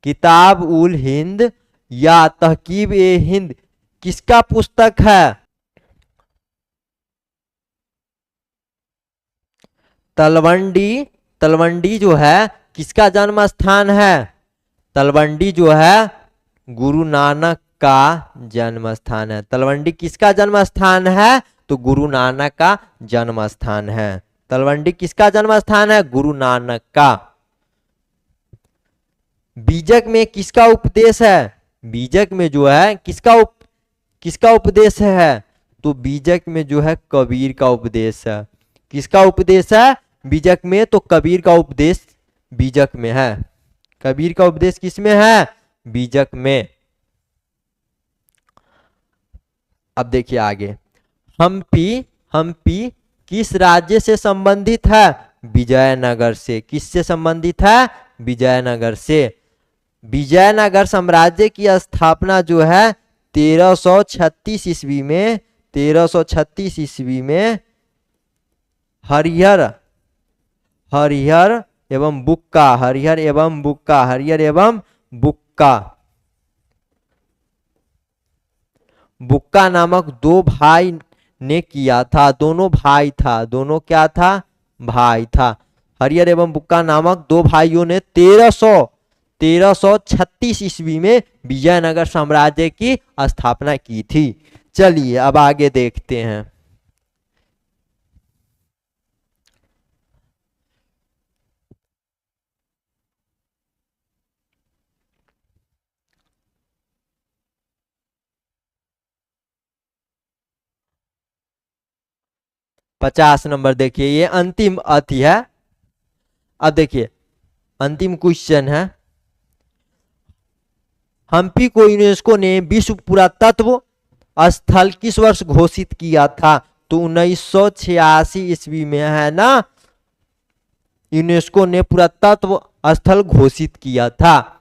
किताब उल हिंद या तहकीब ए हिंद किसका पुस्तक है? तलवंडी जो है किसका जन्म स्थान है? तलवंडी जो है गुरु नानक का जन्म स्थान है। तलवंडी किसका जन्म स्थान है? तो गुरु नानक का जन्म स्थान है। तलवंडी किसका जन्म स्थान है? गुरु नानक का। बीजक में किसका उपदेश है? बीजक में जो है किसका उपदेश है? तो बीजक में जो है कबीर का उपदेश है। किसका उपदेश है बीजक में? तो कबीर का उपदेश बीजक में है। कबीर का उपदेश किसमें है? बीजक में। अब देखिए आगे। हम्पी किस राज्य से संबंधित है? विजयनगर से। किससे संबंधित है? विजयनगर से। विजयनगर साम्राज्य की स्थापना जो है 1336 ईस्वी में 1336 ईस्वी में हरिहर एवं बुक्का बुक्का नामक दो भाई ने किया था। दोनों भाई था, दोनों क्या था? भाई था। हरिहर एवं बुक्का नामक दो भाइयों ने 1336 ईस्वी में विजयनगर साम्राज्य की स्थापना की थी। चलिए अब आगे देखते हैं। पचास नंबर देखिए, ये अंतिम अति है। अब देखिए अंतिम क्वेश्चन है, हम्पी को यूनेस्को ने विश्व पुरातत्व स्थल किस वर्ष घोषित किया था? तो 1986 ईस्वी में, है ना, यूनेस्को ने पुरातत्व स्थल घोषित किया था।